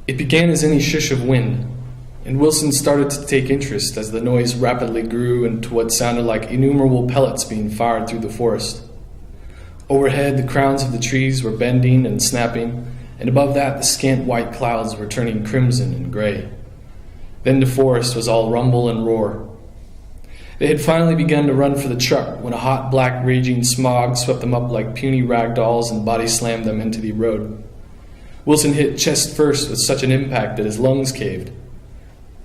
It began as any shush of wind, and Wilson started to take interest as the noise rapidly grew into what sounded like innumerable pellets being fired through the forest. Overhead, the crowns of the trees were bending and snapping, and above that the scant white clouds were turning crimson and gray. Then the forest was all rumble and roar. They had finally begun to run for the truck when a hot, black, raging smog swept them up like puny rag dolls and body slammed them into the road. Wilson hit chest first with such an impact that his lungs caved.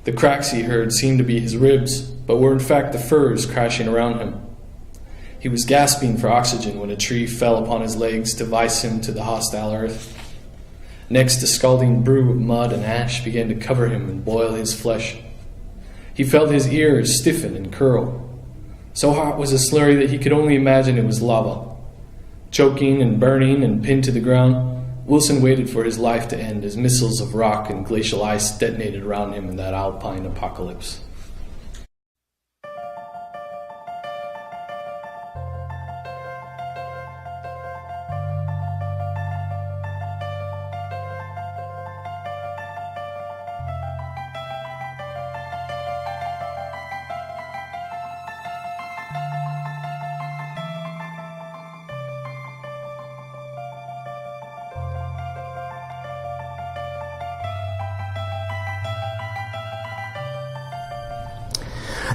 The cracks he heard seemed to be his ribs, but were in fact the firs crashing around him. He was gasping for oxygen when a tree fell upon his legs to vice him to the hostile earth. Next, a scalding brew of mud and ash began to cover him and boil his flesh. He felt his ears stiffen and curl. So hot was the slurry that he could only imagine it was lava. Choking and burning and pinned to the ground, Wilson waited for his life to end as missiles of rock and glacial ice detonated around him in that alpine apocalypse.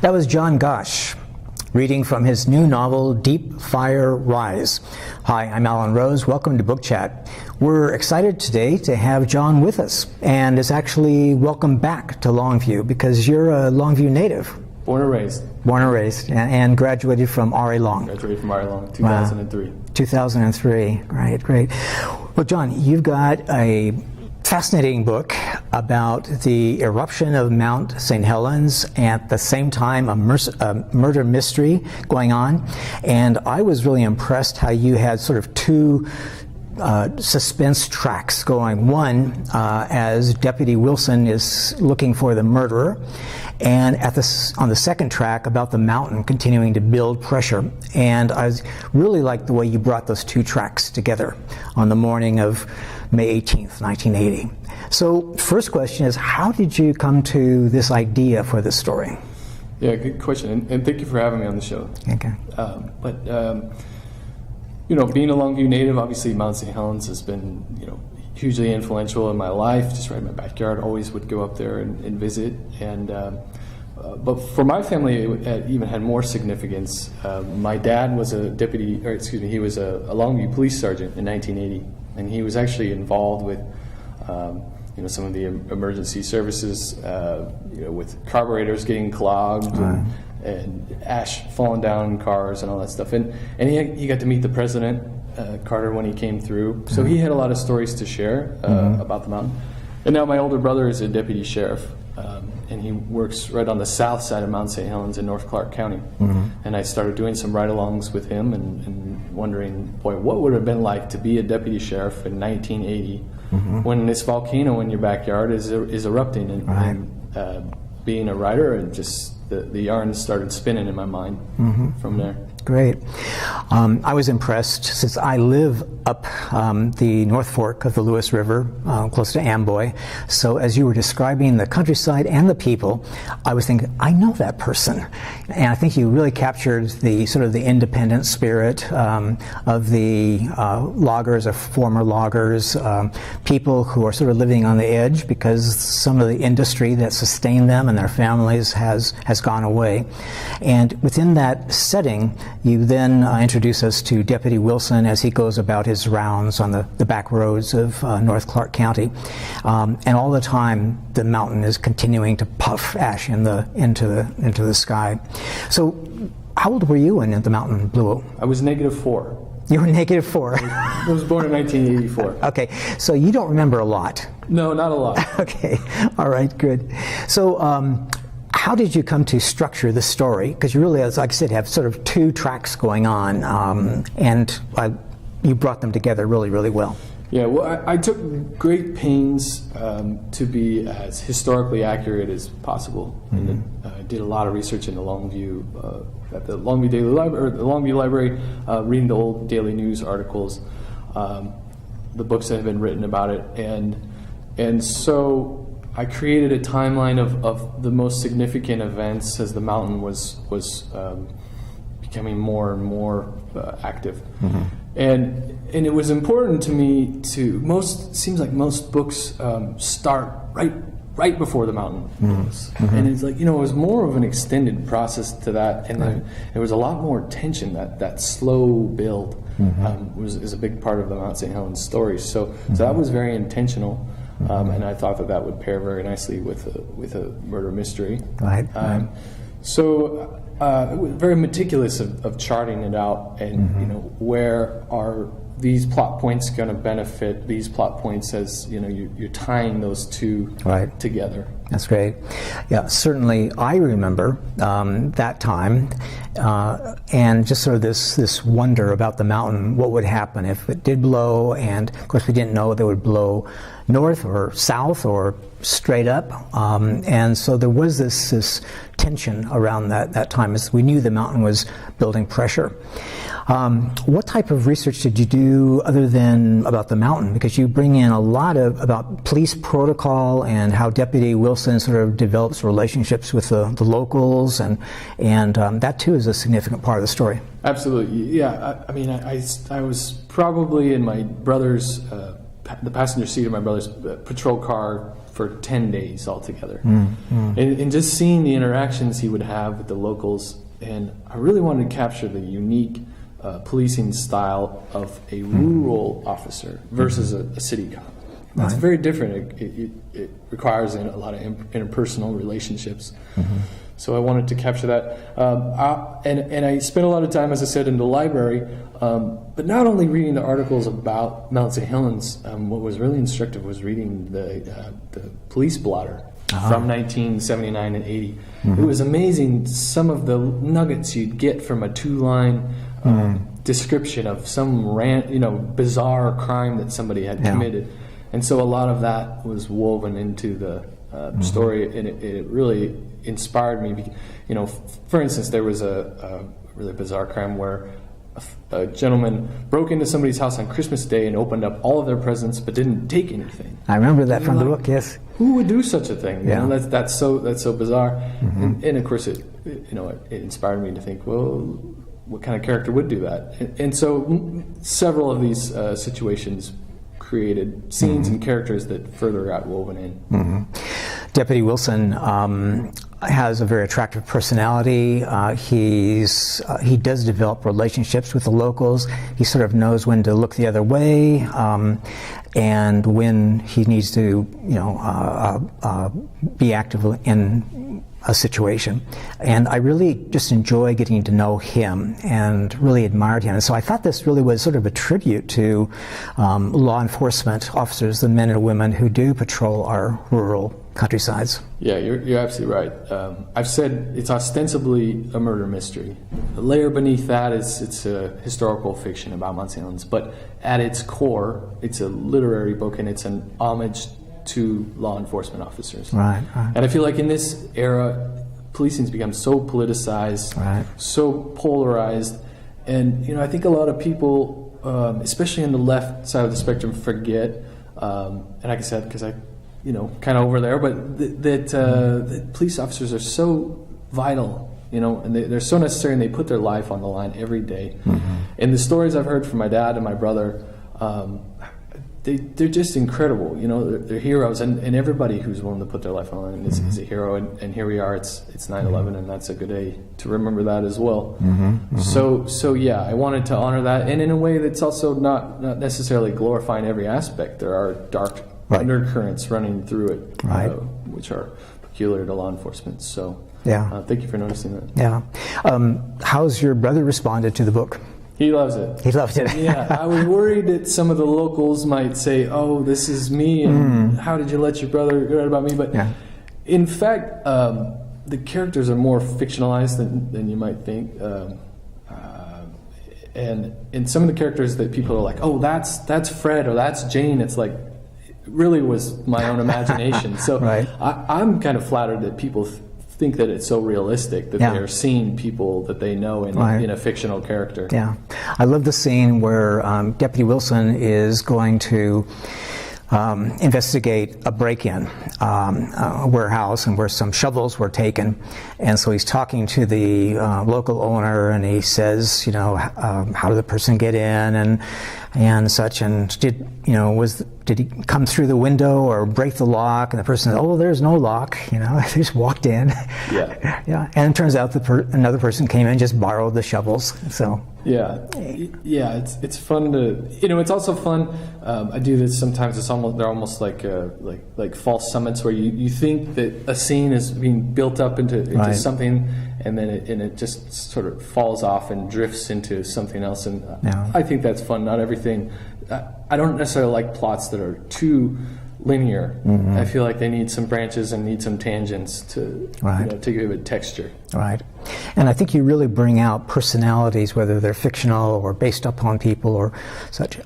That was Jon Gosch, reading from his new novel, Deep Fire Rise. Hi, I'm Alan Rose. Welcome to Book Chat. We're excited today to have Jon with us, and it's actually welcome back to Longview because you're a Longview native. Born and raised. Born and raised, and graduated from R.A. Long. Graduated from R.A. Long, 2003. Wow. 2003, great. Well, Jon, you've got a fascinating book about the eruption of Mount St. Helens, at the same time a murder mystery going on. And I was really impressed how you had sort of two suspense tracks going. One, as Deputy Wilson is looking for the murderer, and on the second track about the mountain continuing to build pressure. And I really liked the way you brought those two tracks together on the morning of May 18th, 1980. So first question is, how did you come to this idea for this story? Yeah, good question, and thank you for having me on the show. Okay. Being a Longview native, obviously Mount St. Helens has been, hugely influential in my life. Just right in my backyard, always would go up there and visit. And but for my family, it even had more significance. My dad was he was a Longview police sergeant in 1980, and he was actually involved with some of the emergency services, with carburetors getting clogged and ash falling down in cars and all that stuff. And he got to meet the president, Carter, when he came through. So he had a lot of stories to share about the mountain. And now my older brother is a deputy sheriff, and he works right on the south side of Mount St. Helens in North Clark County. And I started doing some ride-alongs with him and wondering, boy, what would it have been like to be a deputy sheriff in 1980 when this volcano in your backyard is erupting, and being a writer, and just the yarn started spinning in my mind from there. Great. I was impressed since I live up the North Fork of the Lewis River, close to Amboy. So as you were describing the countryside and the people, I was thinking, I know that person. And I think you really captured the sort of the independent spirit of the loggers, or former loggers, people who are sort of living on the edge because some of the industry that sustained them and their families has gone away. And within that setting, you then introduce us to Deputy Wilson as he goes about his rounds on the back roads of North Clark County. And all the time, the mountain is continuing to puff ash into the sky. So how old were you when the mountain blew? I was -4. You were -4. I was born in 1984. Okay, so you don't remember a lot. No, not a lot. Okay, all right, good. So how did you come to structure the story? Because you really, as I said, have sort of two tracks going on, and you brought them together really, really well. Yeah, well, I took great pains to be as historically accurate as possible. And I did a lot of research in the Longview, at the Longview Daily Library, or the Longview Library, reading the old daily news articles, the books that have been written about it, and And so I created a timeline of the most significant events as the mountain was becoming more and more active. And it was important to me seems like most books start right before the mountain was. And it's like, it was more of an extended process to that, and then there was a lot more tension. That slow build is a big part of the Mount St. Helens story. So that was very intentional, and I thought that would pair very nicely with a murder mystery. So very meticulous of charting it out, and where are these plot points going to benefit these plot points, as you're tying those two together. That's great. Yeah, certainly I remember that time, and just sort of this wonder about the mountain, what would happen if it did blow, and of course we didn't know if it would blow north or south or straight up, and so there was this tension around that time, as we knew the mountain was building pressure. What type of research did you do other than about the mountain? Because you bring in a lot about police protocol and how Deputy Wilson sort of develops relationships with the locals, and that too is a significant part of the story. Absolutely, yeah. I was probably in my brother's, the passenger seat of my brother's patrol car for 10 days altogether. And just seeing the interactions he would have with the locals, and I really wanted to capture the unique policing style of a rural officer versus a city cop. That's very different. It requires a lot of interpersonal relationships. So I wanted to capture that. And I spent a lot of time, as I said, in the library, but not only reading the articles about Mount St. Helens. What was really instructive was reading the police blotter from 1979 and 80. It was amazing, some of the nuggets you'd get from a 2-line description of some bizarre crime that somebody had committed. And so a lot of that was woven into the story, and it really inspired me. For instance, there was a really bizarre crime where a gentleman broke into somebody's house on Christmas Day and opened up all of their presents but didn't take anything. I remember that from the book, yes. Who would do such a thing? That's so bizarre. And of course it inspired me to think, well, what kind of character would do that? And so several of these situations created scenes and characters that further got woven in. Deputy Wilson has a very attractive personality. He does develop relationships with the locals. He sort of knows when to look the other way, and when he needs to, be active in a situation. And I really just enjoy getting to know him and really admired him. And so I thought this really was sort of a tribute to law enforcement officers, the men and women who do patrol our rural countrysides. Yeah, you're absolutely right. I've said it's ostensibly a murder mystery. The layer beneath that is it's a historical fiction about Mount St. Helens, but at its core, it's a literary book, and it's an homage to law enforcement officers. Right. And I feel like in this era, policing's become so politicized, so polarized, and I think a lot of people, especially on the left side of the spectrum, forget. And like I said, because I, kind of over there, but that police officers are so vital, and they're so necessary, and they put their life on the line every day. And the stories I've heard from my dad and my brother, they're just incredible. They're heroes, and everybody who's willing to put their life on the line is a hero. And here we are. It's 9/11, and that's a good day to remember that as well. So yeah, I wanted to honor that, and in a way that's also not necessarily glorifying every aspect. There are dark undercurrents running through it, which are peculiar to law enforcement. So thank you for noticing that. Yeah. How's your brother responded to the book? He loves it. He loved it. Yeah, I was worried that some of the locals might say, "Oh, this is me," and how did you let your brother write about me? But in fact, the characters are more fictionalized than you might think. And in some of the characters that people are like, "Oh, that's Fred," or "That's Jane," it's like, it really was my own imagination. So I'm kind of flattered that people think that it's so realistic that they're seeing people that they know in a fictional character. Yeah, I love the scene where Deputy Wilson is going to investigate a break-in, a warehouse, and where some shovels were taken. And so he's talking to the local owner, and he says, how did the person get in and such, and did he come through the window or break the lock? And the person said, there's no lock, they just walked in. Yeah. Yeah. And it turns out another person came in and just borrowed the shovels. So. Yeah, it's fun to, it's also fun. I do this sometimes. They're almost like false summits where you think that a scene is being built up into right. something, and then it just sort of falls off and drifts into something else. And yeah. I think that's fun. Not everything. I don't necessarily like plots that are too linear. Mm-hmm. I feel like they need some branches and need some tangents to right. To give it texture. Right. And I think you really bring out personalities, whether they're fictional or based upon people or such,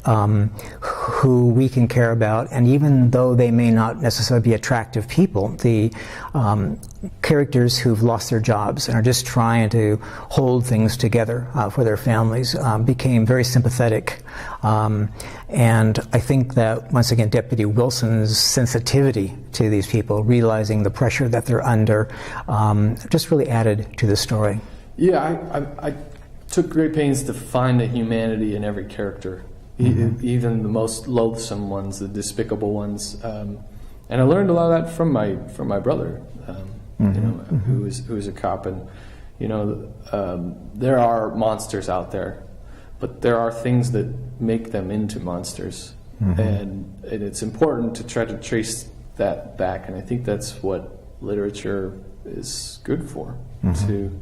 who we can care about. And even though they may not necessarily be attractive people, the characters who've lost their jobs and are just trying to hold things together for their families became very sympathetic. And I think that, once again, Deputy Wilson's sensitivity to these people, realizing the pressure that they're under, just really added to the story. Yeah, I took great pains to find a humanity in every character, mm-hmm. even the most loathsome ones, the despicable ones. And I learned a lot of that from my brother, mm-hmm. who is a cop. And there are monsters out there, but there are things that make them into monsters, mm-hmm. and it's important to try to trace that back. And I think that's what literature is good for, mm-hmm. to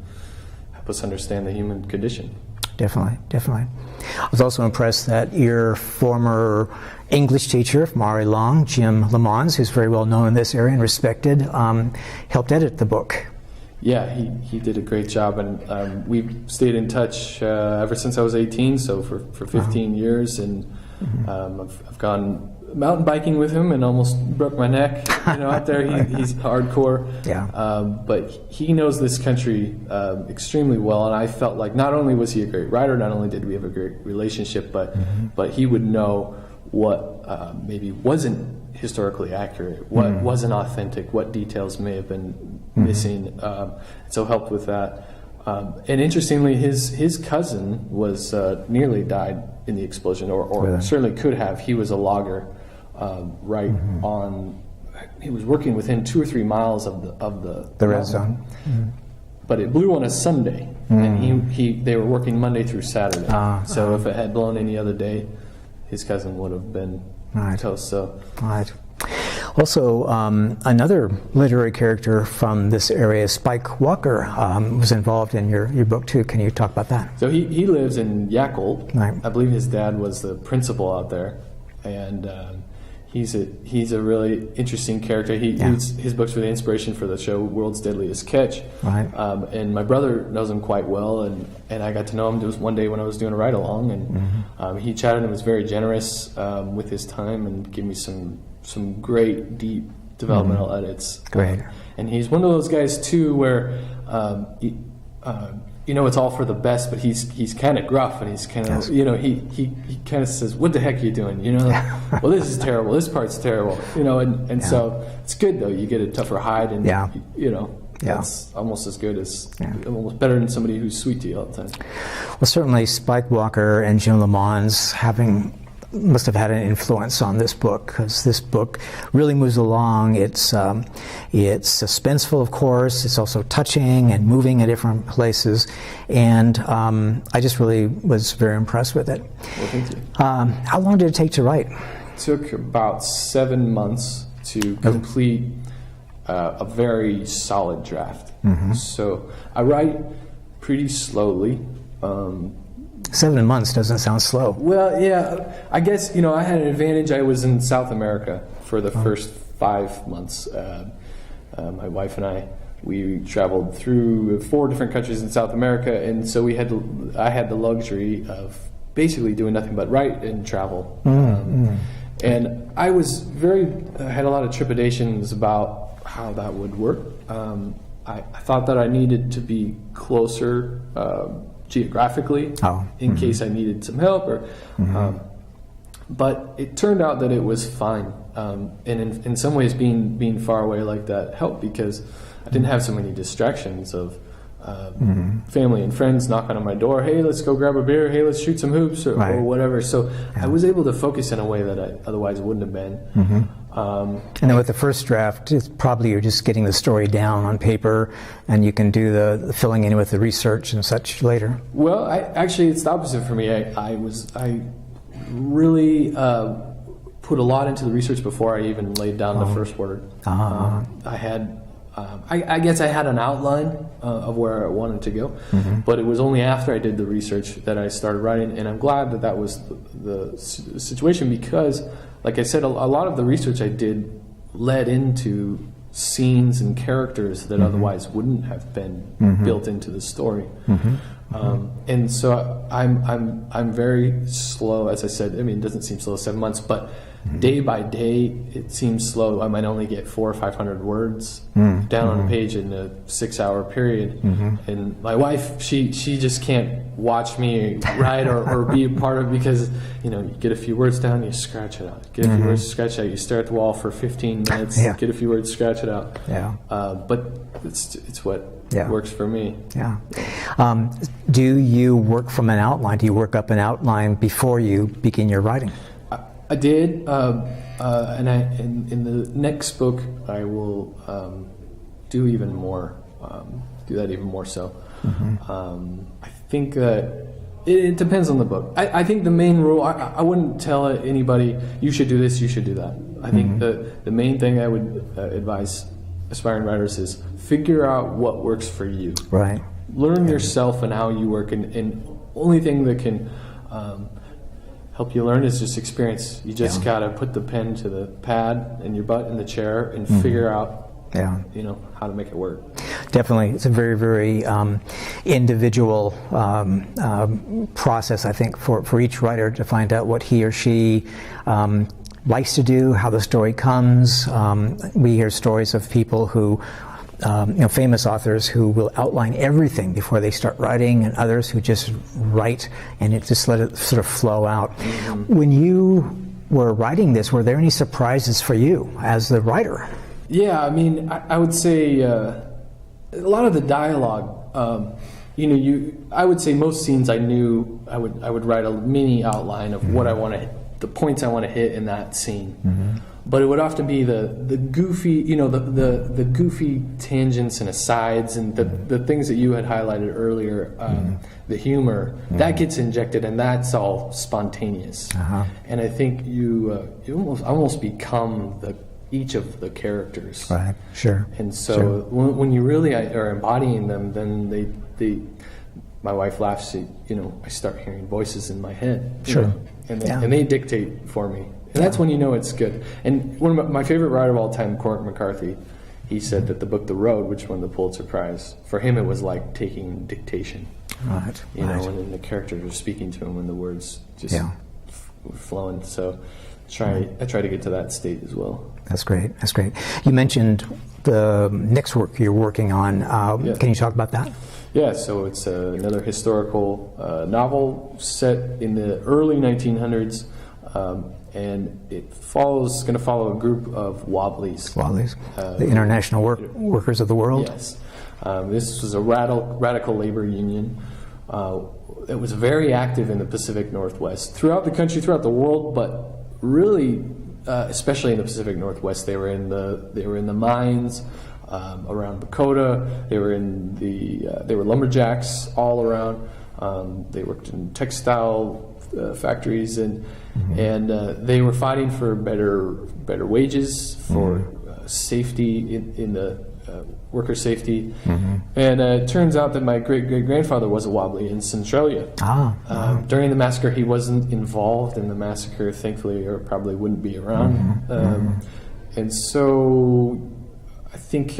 help us understand the human condition. Definitely. I was also impressed that your former English teacher, Mari Long, Jim Lemons, who's very well known in this area and respected, helped edit the book. Yeah, he did a great job, and we've stayed in touch ever since I was 18, so for 15 years, and mm-hmm. I've gone mountain biking with him and almost broke my neck, out there. He's hardcore. Yeah. But he knows this country extremely well, and I felt like not only was he a great writer, not only did we have a great relationship, but mm-hmm. but he would know what maybe wasn't historically accurate, what mm-hmm. wasn't authentic, what details may have been mm-hmm. missing. So helped with that. And interestingly, his cousin was nearly died in the explosion, or really? Certainly could have. He was a logger. Right mm-hmm. on, he was working within 2 or 3 miles of the red zone, mm-hmm. but it blew on a Sunday, mm-hmm. and they were working Monday through Saturday. So if it had blown any other day, his cousin would have been right. toast. So right. Also, another literary character from this area, Spike Walker, was involved in your book too. Can you talk about that? So he lives in Yacolt. Right. I believe his dad was the principal out there, and he's a really interesting character. His books were the inspiration for the show World's Deadliest Catch. Right. And my brother knows him quite well, and I got to know him. It was one day when I was doing a ride along, and mm-hmm. He chatted and was very generous with his time and gave me some great deep developmental mm-hmm. edits. Great. And he's one of those guys too where it's all for the best, but he's kind of gruff, and he's kind of, yes. he kind of says, "What the heck are you doing?" Well, this is terrible. This part's terrible. And yeah. So it's good though. You get a tougher hide, and yeah. That's almost as good as, almost better than somebody who's sweet to you all the time. Well, certainly Spike Walker and Jim Lemons must have had an influence on this book, because this book really moves along. It's suspenseful, of course. It's also touching and moving at different places, and I just really was very impressed with it. Well, thank you. How long did it take to write? It took about 7 months to complete a very solid draft. Mm-hmm. So I write pretty slowly. 7 months doesn't sound slow. Well, yeah, I guess, I had an advantage. I was in South America for the first 5 months. My wife and we traveled through 4 different countries in South America, and so I had the luxury of basically doing nothing but write and travel. And I had a lot of trepidations about how that would work. I thought that I needed to be closer geographically in case I needed some help, But it turned out that it was fine. And in some ways, being far away like that helped, because I didn't have so many distractions of family and friends knocking on my door. Hey, let's go grab a beer. Hey, let's shoot some hoops, or whatever. So I was able to focus in a way that I otherwise wouldn't have been. And then with the first draft, it's probably you're just getting the story down on paper, and you can do the filling in with the research and such later. Well, actually, it's the opposite for me. I really put a lot into the research before I even laid down the first word. I guess I had an outline of where I wanted to go, but it was only after I did the research that I started writing, and I'm glad that was the situation, because, like I said, a lot of the research I did led into scenes and characters that otherwise wouldn't have been built into the story. And so I'm very slow, as I said. I mean, it doesn't seem slow, 7 months, but day by day it seems slow. I might only get 400 or 500 words down on a page in a 6-hour period. And my wife, she just can't watch me write or be a part of it, because you get a few words down, you scratch it out. Get a few words, scratch it out. You stare at the wall for 15 minutes, get a few words, scratch it out. But it's what works for me. Do you work from an outline? Do you work up an outline before you begin your writing? I did, and in the next book I will do even more. Do that even more so. I think that it depends on the book. I think the main rule, I wouldn't tell anybody you should do this, you should do that. I think the main thing I would advise aspiring writers is figure out what works for you. Right. Learn yourself and how you work, and only thing that can help you learn is just experience. You just gotta put the pen to the pad and your butt in the chair and figure out how to make it work. Definitely. It's a very, very individual process, I think, for each writer to find out what he or she likes to do, how the story comes. We hear stories of people who famous authors who will outline everything before they start writing, and others who just write and just let it sort of flow out. When you were writing this, were there any surprises for you as the writer? Yeah, I mean, I would say a lot of the dialogue, I would say most scenes I knew I would write a mini outline of what I want to, the points I want to hit in that scene. But it would often be the goofy, the goofy tangents and asides, and the things that you had highlighted earlier, the humor that gets injected, and that's all spontaneous. And I think you almost become each of the characters. Right. Sure. And so when you really are embodying them, then they my wife laughs. I start hearing voices in my head. Sure. And they dictate for me. And that's when you know it's good. And one of my favorite writer of all time, Cormac McCarthy, he said that the book The Road, which won the Pulitzer Prize, for him it was like taking dictation. Right. And then the characters were speaking to him and the words just were flowing. So I try to get to that state as well. That's great. That's great. You mentioned the next work you're working on. Can you talk about that? Yeah, so it's another historical novel set in the early 1900s. And it's going to follow a group of Wobblies. Wobblies, the International Workers of the World. Yes. This was a radical labor union. It was very active in the Pacific Northwest, throughout the country, throughout the world, but really, especially in the Pacific Northwest, they were in the mines around Dakota. They were lumberjacks all around. They worked in textile factories, and they were fighting for better wages, for safety in the worker safety. And it turns out that my great-great-grandfather was a Wobbly in Centralia. During the massacre, he wasn't involved in the massacre, thankfully, or probably wouldn't be around. And so I think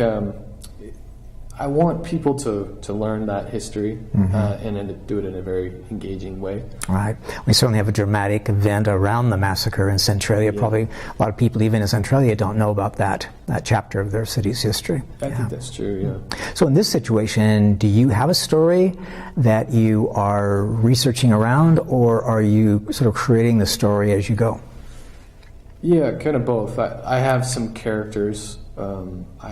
I want people to learn that history and then do it in a very engaging way. Right. We certainly have a dramatic event around the massacre in Centralia. Yeah. Probably a lot of people even in Centralia don't know about that chapter of their city's history. I think that's true, yeah. So in this situation, do you have a story that you are researching around, or are you sort of creating the story as you go? Yeah, kind of both. I have some characters. I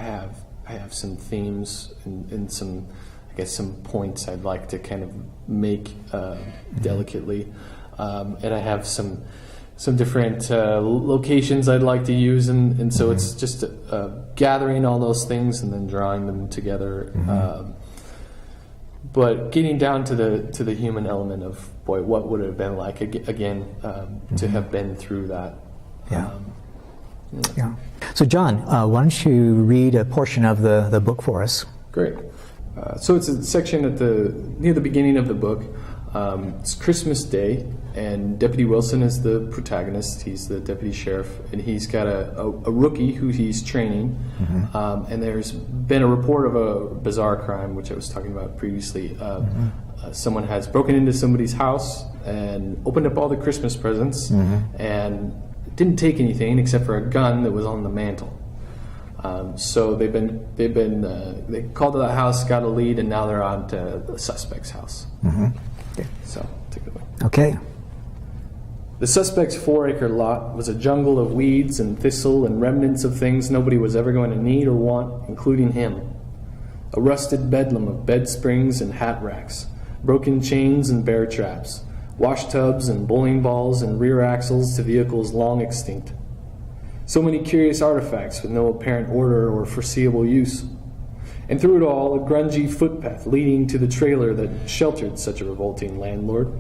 have some themes and some, I guess, some points I'd like to kind of make delicately, and I have some different locations I'd like to use, and so it's just gathering all those things and then drawing them together. But getting down to the human element of, boy, what would it have been like again to have been through that. Yeah. Yeah. So, Jon, why don't you read a portion of the book for us? Great. So it's a section near the beginning of the book. It's Christmas Day, and Deputy Wilson is the protagonist. He's the deputy sheriff, and he's got a rookie who he's training. And there's been a report of a bizarre crime, which I was talking about previously. Someone has broken into somebody's house and opened up all the Christmas presents and didn't take anything except for a gun that was on the mantle. So they called to the house, got a lead, and now they're on to the suspect's house. Okay. So take it away. Okay. The suspect's 4-acre lot was a jungle of weeds and thistle and remnants of things nobody was ever going to need or want, including him. A rusted bedlam of bed springs and hat racks, broken chains and bear traps, wash tubs and bowling balls and rear axles to vehicles long extinct. So many curious artifacts with no apparent order or foreseeable use. And through it all, a grungy footpath leading to the trailer that sheltered such a revolting landlord.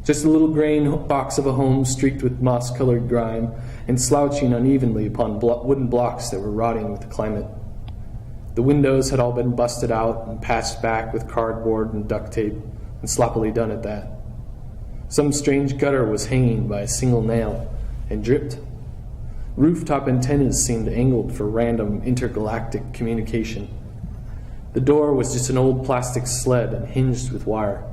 Just a little grain box of a home streaked with moss-colored grime and slouching unevenly upon wooden blocks that were rotting with the climate. The windows had all been busted out and patched back with cardboard and duct tape, and sloppily done at that. Some strange gutter was hanging by a single nail and dripped. Rooftop antennas seemed angled for random intergalactic communication. The door was just an old plastic sled and hinged with wire.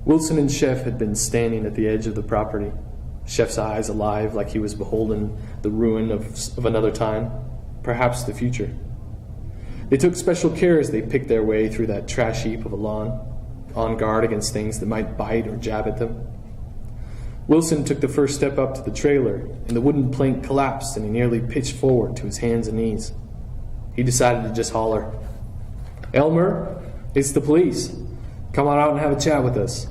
Wilson and Chef had been standing at the edge of the property, Chef's eyes alive like he was beholding the ruin of another time, perhaps the future. They took special care as they picked their way through that trash heap of a lawn, on guard against things that might bite or jab at them. Wilson took the first step up to the trailer, and the wooden plank collapsed and he nearly pitched forward to his hands and knees. He decided to just holler, "Elmer, it's the police. Come on out and have a chat with us."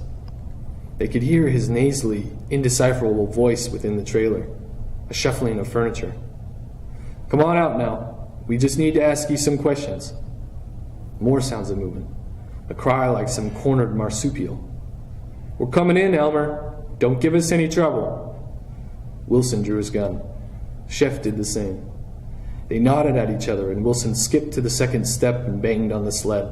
They could hear his nasally, indecipherable voice within the trailer, a shuffling of furniture. "Come on out now. We just need to ask you some questions." More sounds of movement. A cry like some cornered marsupial. "We're coming in, Elmer. Don't give us any trouble." Wilson drew his gun. Chef did the same. They nodded at each other, and Wilson skipped to the second step and banged on the sled.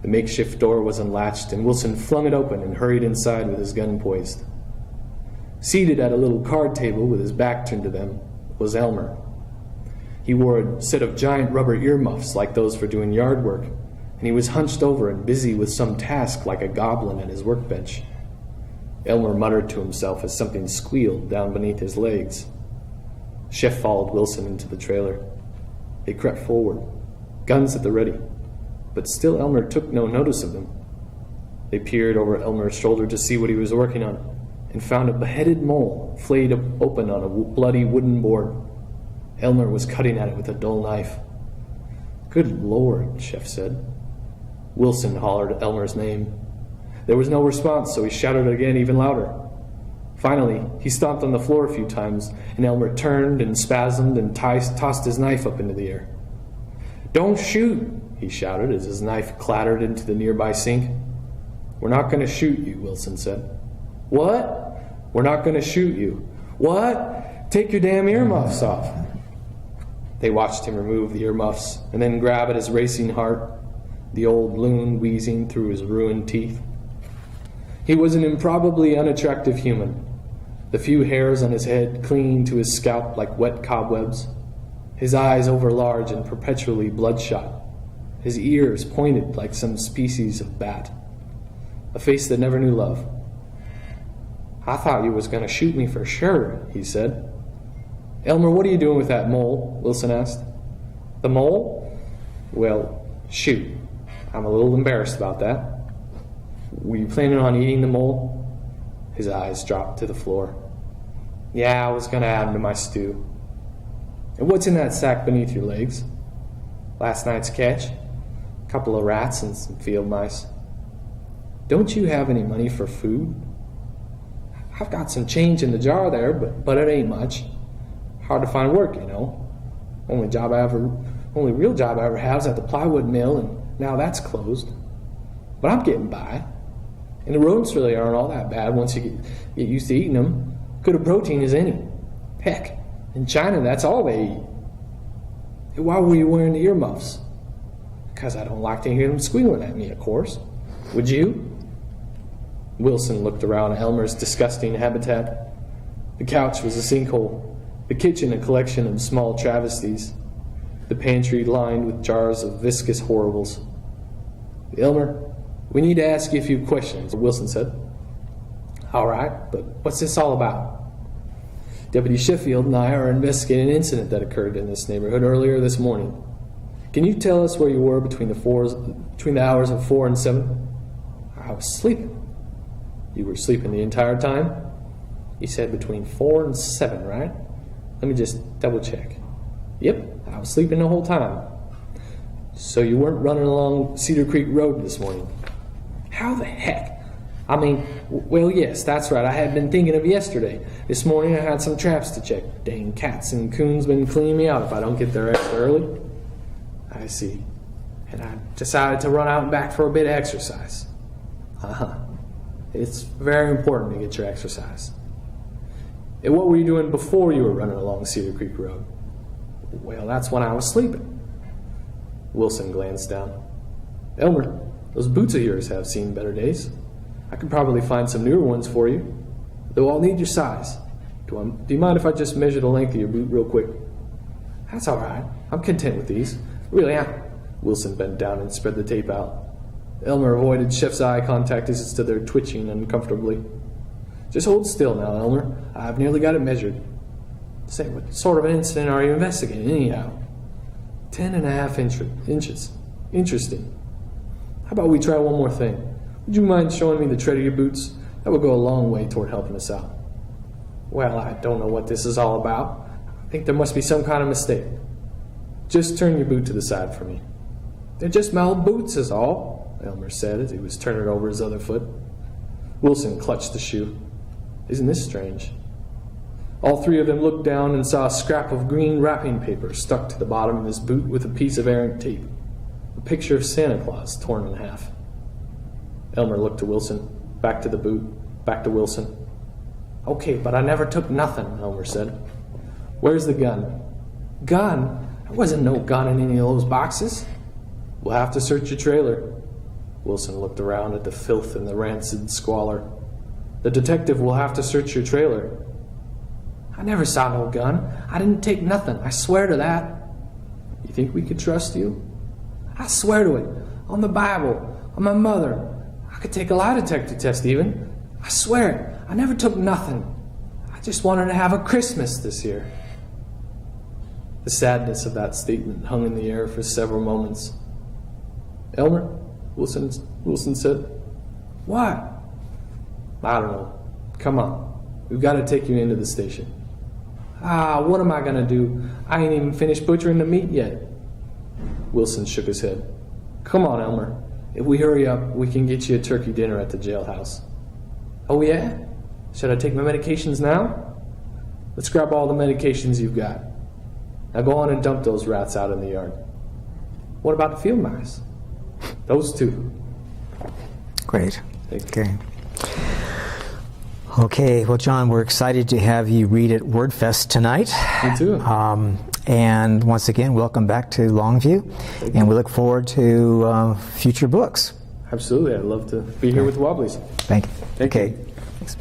The makeshift door was unlatched, and Wilson flung it open and hurried inside with his gun poised. Seated at a little card table with his back turned to them was Elmer. He wore a set of giant rubber earmuffs like those for doing yard work, and he was hunched over and busy with some task like a goblin at his workbench. Elmer muttered to himself as something squealed down beneath his legs. Chef followed Wilson into the trailer. They crept forward, guns at the ready, but still Elmer took no notice of them. They peered over Elmer's shoulder to see what he was working on, and found a beheaded mole flayed open on a bloody wooden board. Elmer was cutting at it with a dull knife. "Good Lord," Chef said. Wilson hollered Elmer's name. There was no response, so he shouted again even louder. Finally, he stomped on the floor a few times, and Elmer turned and spasmed and tossed his knife up into the air. "Don't shoot," he shouted as his knife clattered into the nearby sink. "We're not going to shoot you," Wilson said. "What? We're not going to shoot you." "What? Take your damn earmuffs off." They watched him remove the earmuffs and then grab at his racing heart, the old loon wheezing through his ruined teeth. He was an improbably unattractive human, the few hairs on his head clinging to his scalp like wet cobwebs, his eyes overlarge and perpetually bloodshot, his ears pointed like some species of bat, a face that never knew love. "I thought you was going to shoot me for sure," he said. "Elmer, what are you doing with that mole?" Wilson asked. "The mole? Well, shoot, I'm a little embarrassed about that. Were you planning on eating the mole?" His eyes dropped to the floor. "Yeah, I was going to add him to my stew." "And what's in that sack beneath your legs?" "Last night's catch. A couple of rats and some field mice." "Don't you have any money for food?" "I've got some change in the jar there, but it ain't much. Hard to find work, you know. Only real job I ever had was at the plywood mill, and now that's closed. But I'm getting by. And the rodents really aren't all that bad once you get used to eating them. Good a protein as any. Heck, in China that's all they eat." "Why were you wearing the earmuffs?" "'Cause I don't like to hear them squealing at me, of course. Would you?" Wilson looked around Elmer's disgusting habitat. The couch was a sinkhole, the kitchen a collection of small travesties, the pantry lined with jars of viscous horribles. "Elmer, we need to ask you a few questions," Wilson said. "All right, but what's this all about?" "Deputy Sheffield and I are investigating an incident that occurred in this neighborhood earlier this morning. Can you tell us where you were between the hours of 4 and 7? "I was sleeping." "You were sleeping the entire time?" "You said between 4 and 7, right? Let me just double check." "Yep, I was sleeping the whole time." "So you weren't running along Cedar Creek Road this morning?" "How the heck? I mean, well, yes, that's right. I had been thinking of yesterday. This morning I had some traps to check. Dang cats and coons been cleaning me out if I don't get there extra early." "I see. And I decided to run out and back for a bit of exercise." "Uh-huh. It's very important to get your exercise." "And what were you doing before you were running along Cedar Creek Road?" "Well, that's when I was sleeping." Wilson glanced down. "Elmer, those boots of yours have seen better days. I could probably find some newer ones for you, though I'll need your size. Do you mind if I just measure the length of your boot real quick?" "That's all right. I'm content with these. Really am." Wilson bent down and spread the tape out. Elmer avoided Chef's eye contact as it stood there twitching uncomfortably. "Just hold still now, Elmer. I've nearly got it measured." "Say, what sort of an incident are you investigating, anyhow?" 10.5 inches. Interesting. How about we try one more thing? Would you mind showing me the tread of your boots? That would go a long way toward helping us out." "Well, I don't know what this is all about. I think there must be some kind of mistake." "Just turn your boot to the side for me." "They're just my old boots is all," Elmer said as he was turning over his other foot. Wilson clutched the shoe. "Isn't this strange?" All three of them looked down and saw a scrap of green wrapping paper stuck to the bottom of his boot with a piece of errant tape, a picture of Santa Claus torn in half. Elmer looked to Wilson, back to the boot, back to Wilson. "Okay, but I never took nothing," Elmer said. "Where's the gun?" "Gun? There wasn't no gun in any of those boxes." "We'll have to search your trailer." Wilson looked around at the filth and the rancid squalor. "The detective will have to search your trailer." "I never saw no gun. I didn't take nothing. I swear to that." "You think we could trust you?" "I swear to it. On the Bible. On my mother. I could take a lie detector test even. I swear it. I never took nothing. I just wanted to have a Christmas this year." The sadness of that statement hung in the air for several moments. "Elmer," Wilson said. "What?" "I don't know. Come on. We've got to take you into the station." What am I going to do? I ain't even finished butchering the meat yet." Wilson shook his head. "Come on, Elmer. If we hurry up, we can get you a turkey dinner at the jailhouse." "Oh, yeah? Should I take my medications now?" "Let's grab all the medications you've got. Now go on and dump those rats out in the yard." "What about the field mice?" "Those two." Great. Okay. Okay, well, Jon, we're excited to have you read at WordFest tonight. Me too. And once again, welcome back to Longview. And we look forward to future books. Absolutely. I'd love to be here with the Wobblies. Thank you. Thank you. Thanks.